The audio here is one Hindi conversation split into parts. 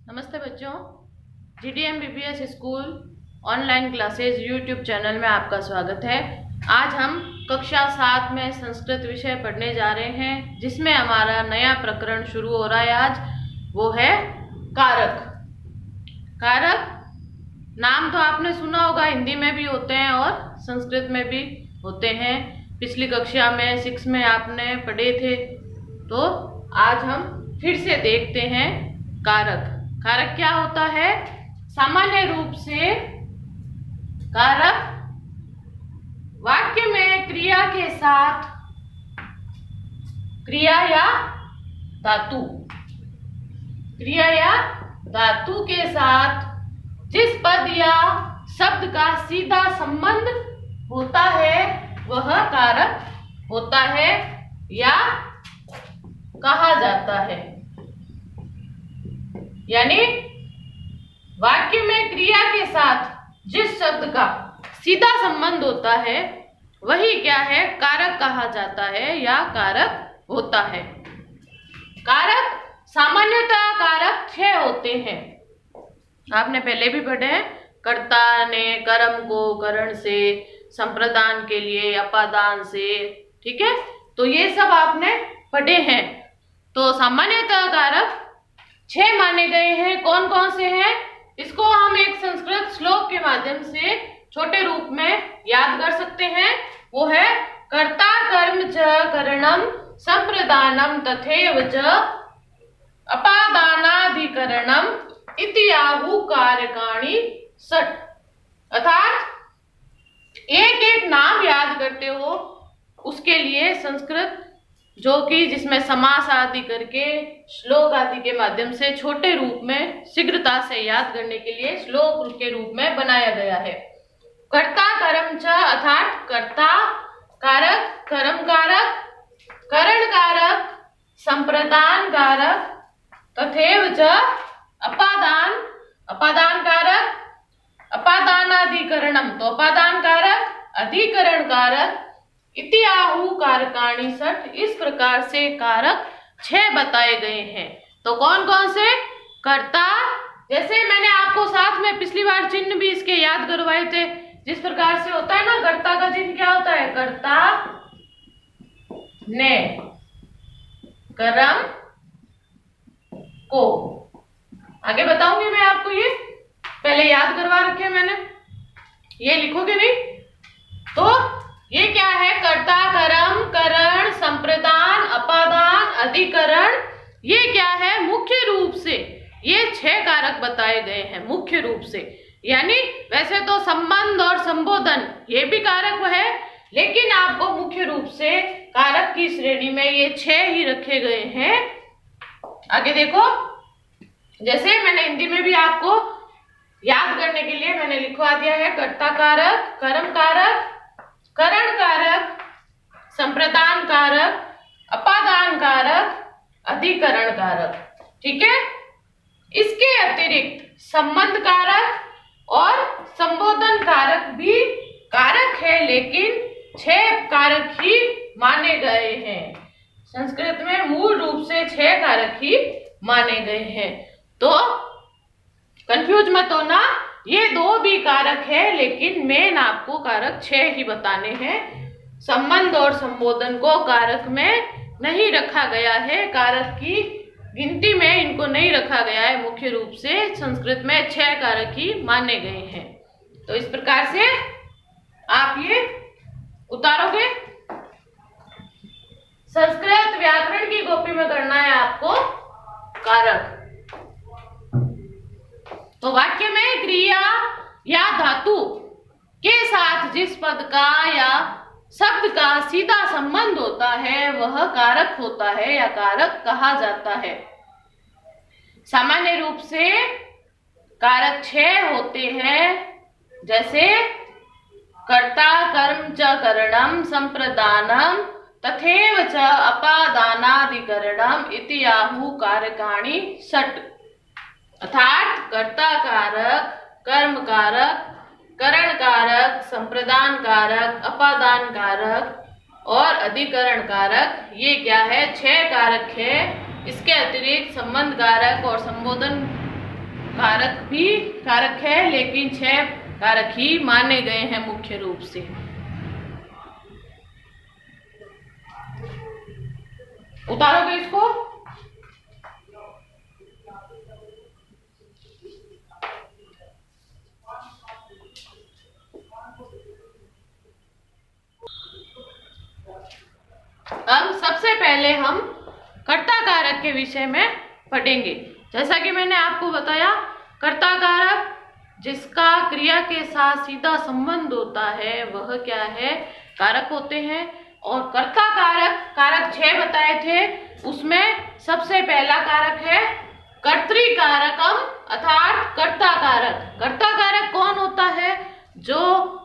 नमस्ते बच्चों, GDM BBS school online classes YouTube channel में आपका स्वागत है। आज हम कक्षा 7 में संस्कृत विषय पढ़ने जा रहे हैं, जिसमें हमारा नया प्रकरण शुरू हो रहा है। आज वो है कारक। कारक नाम तो आपने सुना होगा, हिंदी में भी होते हैं और संस्कृत में भी होते हैं। पिछली कक्षा में 6 में आपने पढ़े थे, तो आज हम फिर से देखते हैं कारक। कारक क्या होता है? सामान्य रूप से कारक वाक्य में क्रिया के साथ क्रिया या धातु के साथ जिस पद या शब्द का सीधा संबंध होता है वह कारक होता है या कहा जाता है। यानी वाक्य में क्रिया के साथ जिस शब्द का सीधा संबंध होता है वही क्या है? कारक कहा जाता है या कारक होता है। कारक सामान्यतः कारक 6 होते हैं। आपने पहले भी पढ़े हैं। कर्ता ने कर्म को करण से, संप्रदान के लिए अपादान से, ठीक है, तो ये सब आपने पढ़े हैं। तो सामान्यतः कारक 6 माने गए हैं। कौन कौन से हैं? इसको हम एक संस्कृत श्लोक के माध्यम से छोटे रूप में याद कर सकते हैं। वो है कर्ता कर्म च करणम संप्रदानम तथैव च अपादानाधिकरणम इति आहु कारकाणि षट्। अर्थात एक एक नाम याद करते हो, उसके लिए संस्कृत जो कि जिसमें समास आदि करके श्लोक आदि के माध्यम से छोटे रूप में शीघ्रता से याद करने के लिए श्लोक के रूप में बनाया गया है। कर्ता कर्म च अर्थात कर्ता कारक, कर्म कारक, करण कारक, संप्रदान कारक, तथैव च अपादान, अपादान कारक, अपादानाधिकरणम तो अपादान कारक, अधिकरण कारक, इति आहु कारकाणि षट्। इस प्रकार से कारक 6 बताए गए हैं। तो कौन कौन से? कर्ता, जैसे मैंने आपको साथ में पिछली बार चिन्ह भी इसके याद करवाए थे, जिस प्रकार से होता है ना, कर्ता का चिन्ह क्या होता है? कर्ता ने कर्म को, आगे बताऊंगी मैं आपको, ये पहले याद करवा रखे मैंने, ये लिखोगे नहीं तो ये क्या है? कर्ता, कर्म, करण, संप्रदान, अपादान, अधिकरण, ये क्या है? मुख्य रूप से ये 6 कारक बताए गए हैं मुख्य रूप से। यानी वैसे तो संबंध और संबोधन ये भी कारक है, लेकिन आपको मुख्य रूप से कारक की श्रेणी में ये 6 ही रखे गए हैं। आगे देखो, जैसे मैंने हिंदी में भी आपको याद करने के लिए मैंने लिखवा दिया है। कर्ता कारक, कर्म कारक, करण कारक, संप्रदान कारक, अपादान कारक, अधिकरण कारक, ठीक है। इसके अतिरिक्त संबंध कारक और संबोधन कारक भी कारक है, लेकिन 6 कारक ही माने गए हैं। संस्कृत में मूल रूप से 6 कारक ही माने गए हैं। तो कंफ्यूज मत होना, ये 2 भी कारक है, लेकिन मेन आपको कारक 6 ही बताने हैं। संबंध और संबोधन को कारक में नहीं रखा गया है, कारक की गिनती में इनको नहीं रखा गया है। मुख्य रूप से संस्कृत में 6 कारक ही माने गए हैं। तो इस प्रकार से आप ये उतारोगे। संस्कृत व्याकरण की कॉपी में करना है आपको कारक। तो वाक्य में क्रिया या धातु के साथ जिस पद का या शब्द का सीधा संबंध होता है वह कारक होता है या कारक कहा जाता है। सामान्य रूप से कारक 6 होते हैं, जैसे कर्ता कर्म च करणम संप्रदानम तथैव च अपादानाधिकरणम इति आहु कारकाणि षट्। अर्थात कर्ता कारक, कर्म कारक, करण कारक, संप्रदान कारक, अपादान कारक और अधिकरण कारक, ये क्या है? 6 कारक है। इसके अतिरिक्त संबंध कारक और संबोधन कारक भी कारक है, लेकिन 6 कारक ही माने गए हैं मुख्य रूप से। उतारोगे इसको? अब सबसे पहले हम कर्ता कारक के विषय में पढ़ेंगे। जैसा कि मैंने आपको बताया, कर्ता कारक जिसका क्रिया के साथ सीधा संबंध होता है वह क्या है, कारक होते हैं। और कर्ता कारक, कारक 6 बताए थे, उसमें सबसे पहला कारक है कर्तृकारकम अर्थात कर्ता कारक। कर्ता कारक कौन होता है? जो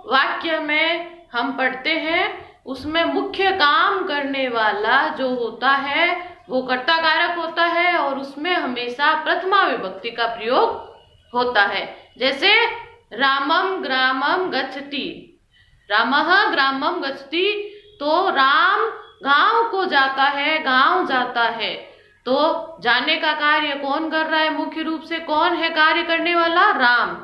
वाक्य में हम पढ़ते हैं उसमें मुख्य काम करने वाला जो होता है वो कर्ता कारक होता है, और उसमें हमेशा प्रथमा विभक्ति का प्रयोग होता है। जैसे रामम ग्रामम गच्छति, रामः ग्रामम गच्छति, तो राम गांव को जाता है, गांव जाता है। तो जाने का कार्य कौन कर रहा है? मुख्य रूप से कौन है कार्य करने वाला? राम।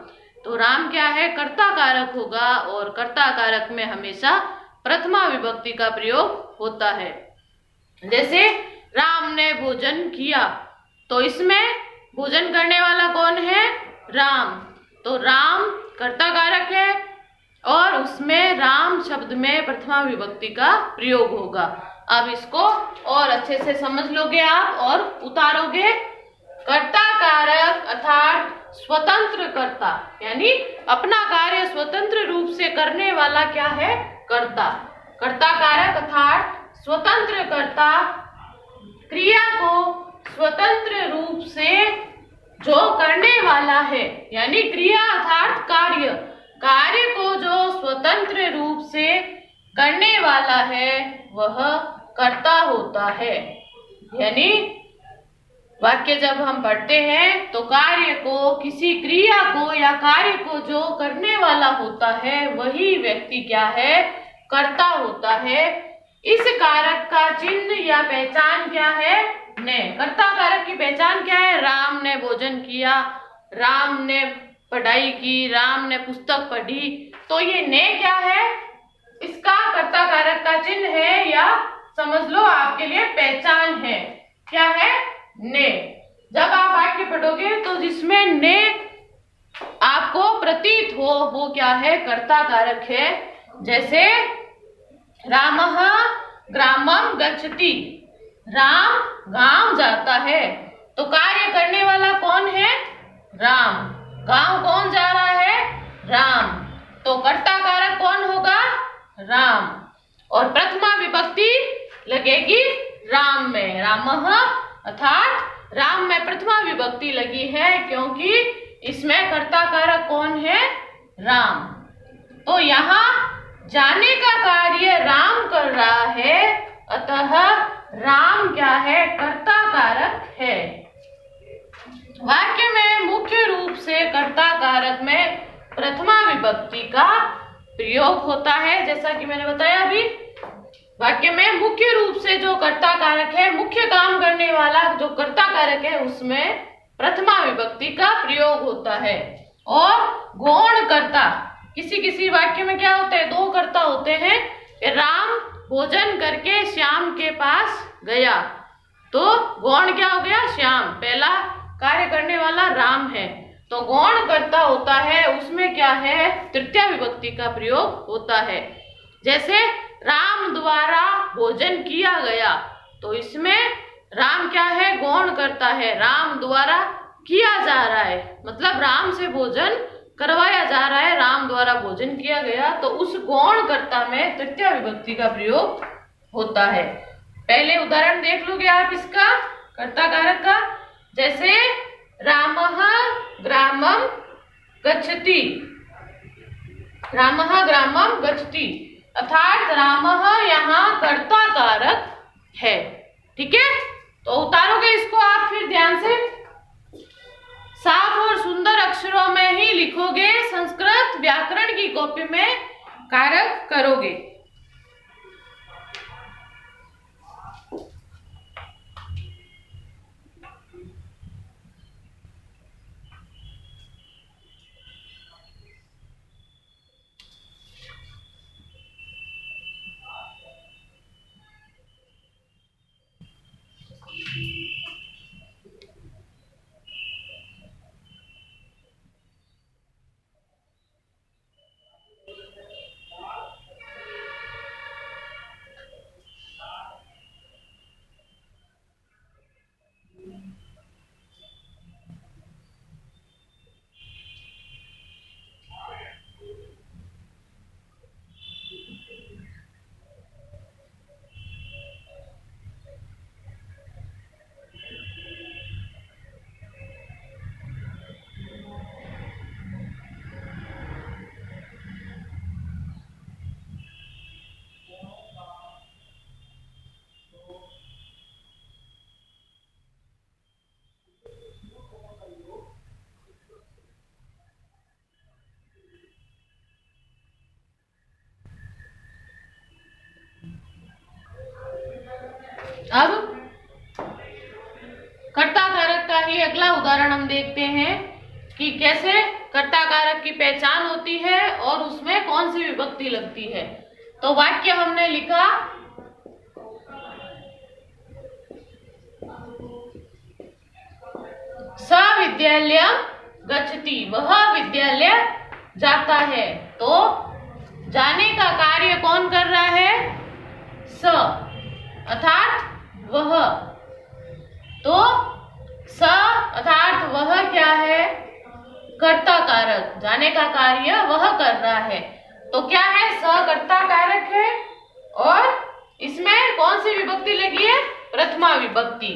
तो राम क्या है? कर्ता कारक होगा, और कर्ता कारक में हमेशा प्रथमा विभक्ति का प्रयोग होता है। जैसे राम ने भोजन किया, तो इसमें भोजन करने वाला कौन है? राम। तो राम कर्ता कारक है, और उसमें राम शब्द में प्रथमा विभक्ति का प्रयोग होगा। अब इसको और अच्छे से समझ लोगे आप और उतारोगे। कर्ता कारक अर्थात स्वतंत्र कर्ता, यानी अपना कार्य स्वतंत्र रूप से करने वाला क्या है? कर्ता। कर्ता कारक अर्थात स्वतंत्र कर्ता, क्रिया को स्वतंत्र रूप से जो करने वाला है, यानी क्रिया अर्थात कार्य, कार्य को जो स्वतंत्र रूप से करने वाला है वह कर्ता होता है। यानी वाक्य जब हम पढ़ते हैं तो कार्य को, किसी क्रिया को या कार्य को जो करने वाला होता है वही व्यक्ति क्या है? कर्ता होता है। इस कारक का चिन्ह या पहचान क्या है? ने। कर्ता कारक की पहचान क्या है? राम ने भोजन किया, राम ने पढ़ाई की, राम ने पुस्तक पढ़ी। तो ये ने क्या है? इसका कर्ता कारक का चिन्ह है, या समझ लो आपके लिए पहचान है। क्या है? ने। जब आप वाक्य पढ़ोगे तो जिसमें ने आपको प्रतीत हो वो क्या है? कर्ता कारक है। जैसे रामः ग्रामम गच्छति, राम गांव जाता है। तो कार्य करने वाला कौन है? राम। गांव कौन जा रहा है? राम। तो कर्ता कारक कौन होगा? राम। और प्रथमा विभक्ति लगेगी राम में, रामः अर्थात राम में प्रथमा विभक्ति लगी है, क्योंकि इसमें कर्ता कारक कौन है? राम। तो यहाँ जाने का कार्य राम कर रहा है, अतः राम क्या है? कर्ता कारक है। वाक्य में मुख्य रूप से कर्ता कारक में प्रथमा विभक्ति का प्रयोग होता है। जैसा कि मैंने बताया अभी, वाक्य में मुख्य रूप से जो कर्ता कारक है, मुख्य काम करने वाला जो कर्ता कारक है, उसमें प्रथमा विभक्ति का प्रयोग होता है। और गौण कर्ता, किसी किसी वाक्य में क्या होते हैं? 2 कर्ता होते हैं। राम भोजन करके श्याम के पास गया, तो गौण क्या हो गया? श्याम। पहला कार्य करने वाला राम है, तो गौण कर्ता होता है, उसमें क्या है? तृतीया विभक्ति का प्रयोग होता है। जैसे राम द्वारा भोजन किया गया, तो इसमें राम क्या है? गौण करता है। राम द्वारा किया जा रहा है, मतलब राम से भोजन करवाया जा रहा है, राम द्वारा भोजन किया गया, तो उस गौण कर्ता में तृतीया विभक्ति का प्रयोग होता है। पहले उदाहरण देख लोगे आप इसका, कर्ता कारक का। जैसे रामः ग्रामम गच्छति, रामः ग्रामम गच्छति, अर्थात रामः यहाँ कर्ता कारक है। ठीक है, तो उतारोगे इसको आप फिर ध्यान से, साफ और सुंदर अक्षरों में ही लिखोगे, संस्कृत व्याकरण की कॉपी में कारक करोगे। उदाहरण हम देखते हैं कि कैसे कर्ता कारक की पहचान होती है और उसमें कौन सी विभक्ति लगती है। तो वाक्य हमने लिखा, स विद्यालय गच्छति, वह विद्यालय जाता है। तो जाने का कार्य कौन कर रहा है? स, अर्थात वह। तो स अर्थात वह क्या है? कर्ता कारक। जाने का कार्य वह कर रहा है। तो क्या है? स कर्ता कारक है और इसमें कौन सी विभक्ति लगी है? प्रथमा विभक्ति।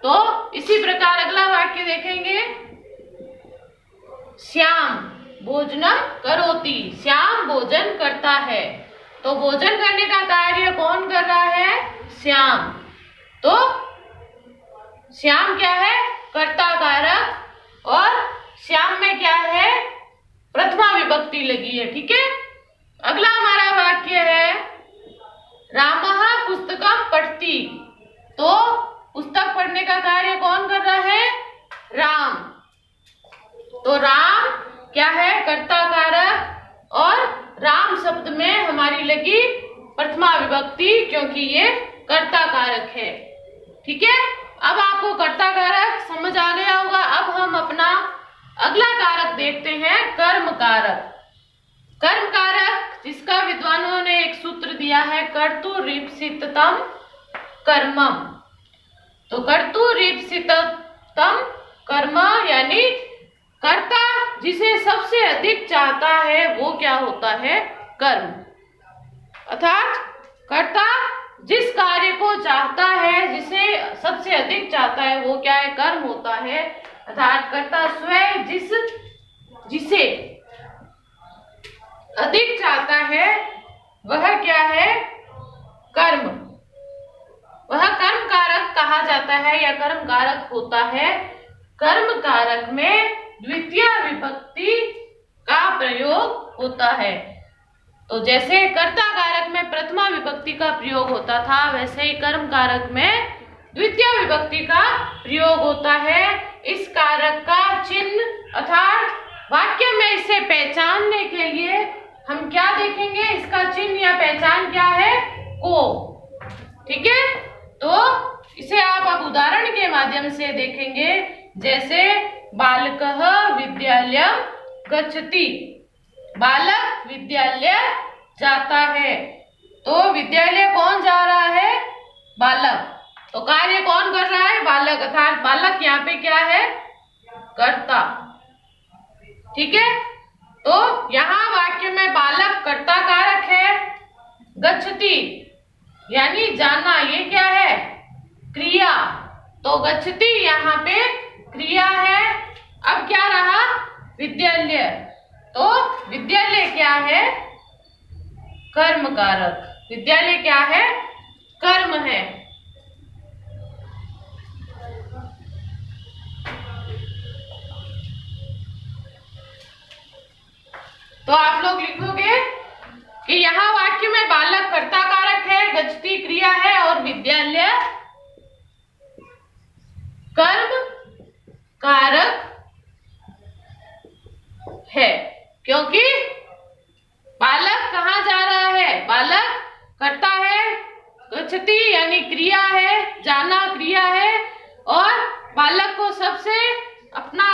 तो इसी प्रकार अगला वाक्य देखेंगे, श्याम भोजनम करोति, श्याम भोजन करता है। तो भोजन करने का कार्य कौन कर रहा है? श्याम। तो श्याम क्या है? कर्ता कारक और श्याम में क्या है? प्रथमा विभक्ति लगी है। ठीक है। अगला हमारा वाक्य है, रामः पुस्तकम पठति। तो पुस्तक पढ़ने का कार्य कौन कर रहा है? राम। तो राम क्या है? कर्ता कारक और राम शब्द में हमारी लगी प्रथमा विभक्ति, क्योंकि ये कर्ता कारक है। ठीक है। अब आपको कर्ता कारक समझ आ गया होगा। अब हम अपना अगला कारक देखते हैं, कर्म कारक। कर्म कारक जिसका विद्वानों ने एक सूत्र दिया है, कर्तुरीप्सितम कर्मम। तो कर्तुरीप्सितम कर्म यानी कर्ता जिसे सबसे अधिक चाहता है वो क्या होता है? कर्म। अर्थात कर्ता जिस कार्य को चाहता है, जिसे सबसे अधिक चाहता है, वो क्या है? कर्म होता है। अर्थात कर्ता स्वयं जिसे अधिक चाहता है वह क्या है? कर्म। वह कर्म कारक कहा जाता है या कर्म कारक होता है। कर्म कारक में द्वितीय विभक्ति का प्रयोग होता है। तो जैसे कर्ता कारक में प्रथमा विभक्ति का प्रयोग होता था, वैसे ही कर्म कारक में द्वितीय विभक्ति का प्रयोग होता है। इस कारक का चिन्ह अर्थात वाक्य में इसे पहचानने के लिए हम क्या देखेंगे? इसका चिन्ह या पहचान क्या है? को। ठीक है। तो इसे आप अब उदाहरण के माध्यम से देखेंगे। जैसे बालकः विद्यालयं गच्छति, बालक विद्यालय जाता है। तो विद्यालय कौन जा रहा है? बालक। तो कार्य कौन कर रहा है? बालक। अर्थात बालक यहाँ पे क्या है? कर्ता। ठीक है। तो यहाँ वाक्य में बालक कर्ता कारक है, गच्छति यानी जाना, ये क्या है? क्रिया। तो गच्छति यहाँ पे क्रिया है। अब क्या रहा? विद्यालय। तो विद्यालय क्या है? कर्म कारक। विद्यालय क्या है? कर्म है। तो आप लोग लिखोगे कि यहाँ वाक्य में बालक कर्ता कारक है, गच्छति क्रिया है और विद्यालय कर्म कारक है। क्योंकि बालक कहाँ जा रहा है? बालक करता है, गच्छति यानी क्रिया है, जाना क्रिया है, और बालक को सबसे अपना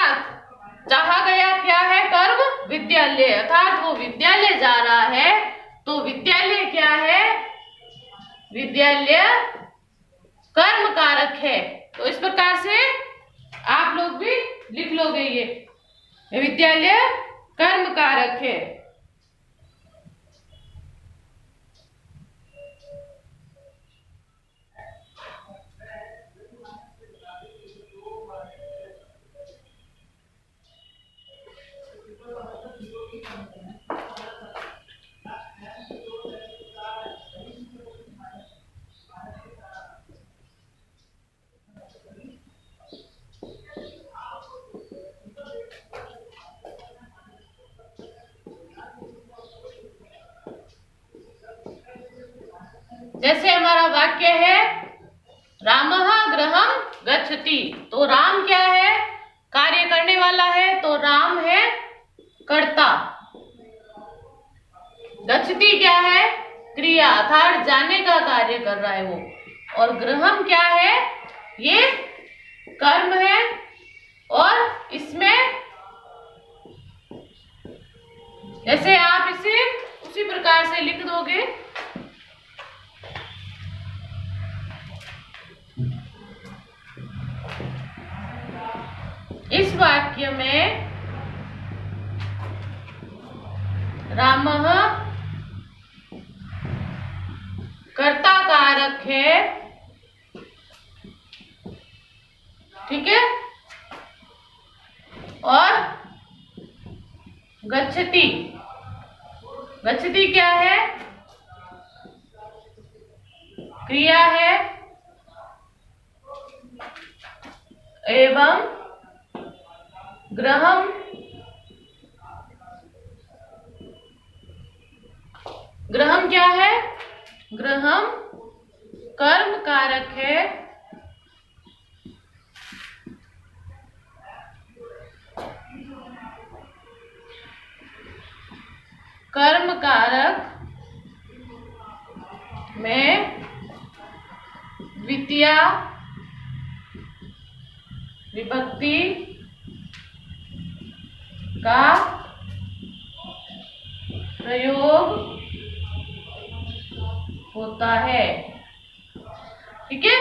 चाहा गया क्या है? कर्म विद्यालय। अर्थात वो विद्यालय जा रहा है। तो विद्यालय क्या है? विद्यालय कर्म कारक है। तो इस प्रकार से आप लोग भी लिख लोगे, ये विद्यालय कर्म कारक है। जैसे हमारा वाक्य है रामः गृहं गच्छति। तो राम क्या है? गच्छति क्या है? क्रिया, अर्थात जाने का कार्य कर रहा है वो। और गृहम क्या है? ये कर्म है। और इसमें जैसे आप इसे उसी प्रकार से लिख दोगे। इस वाक्य में रामः कर्ता कारक है, ठीक है। और गच्छति, गच्छति क्या है? क्रिया है। एवं गृहम, गृहम क्या है? गृहम कर्म कारक है। कर्म कारक में द्वितीया विभक्ति का प्रयोग होता है, ठीक है।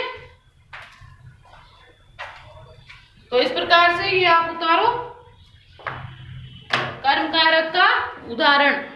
तो इस प्रकार से ये आप उतारो कर्म कारक का उदाहरण।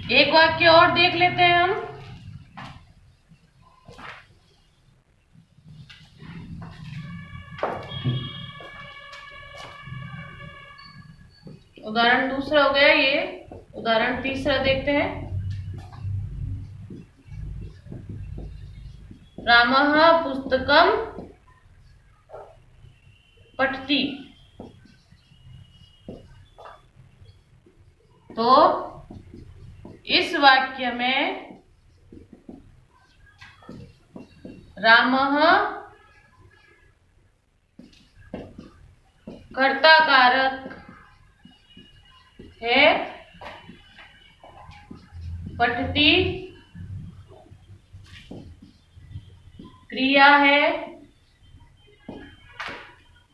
एक वाक्य और देख लेते हैं हम। उदाहरण दूसरा हो गया ये, उदाहरण तीसरा देखते हैं। रामः पुस्तकम पठति। तो इस वाक्य में रामः कर्ता कारक है, पठति क्रिया है,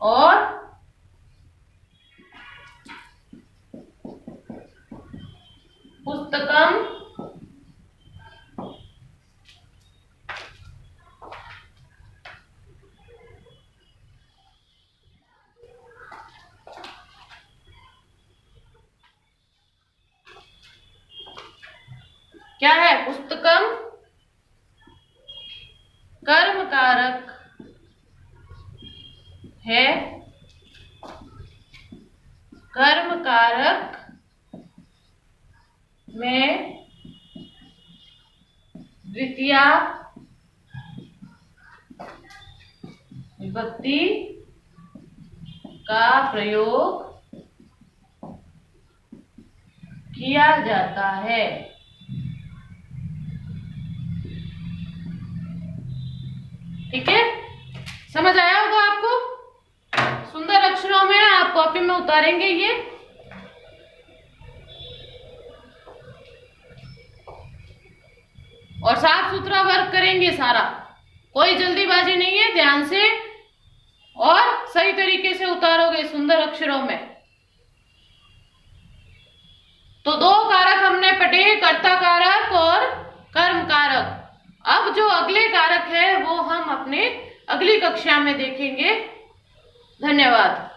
और पुस्तकम क्या है? पुस्तकम कर्म कारक है, कर्म कारक में द्वितीया विभक्ति का प्रयोग किया जाता है। ठीक है, समझ आया होगा आपको। सुंदर अक्षरों में आप कॉपी में उतारेंगे ये। और साफ सुथरा वर्क करेंगे सारा, कोई जल्दीबाजी नहीं है, ध्यान से और सही तरीके से उतारोगे सुंदर अक्षरों में। तो दो कारक हमने पढ़े, कर्ता कारक और कर्म कारक। अब जो अगले कारक है वो हम अपने अगली कक्षा में देखेंगे। धन्यवाद।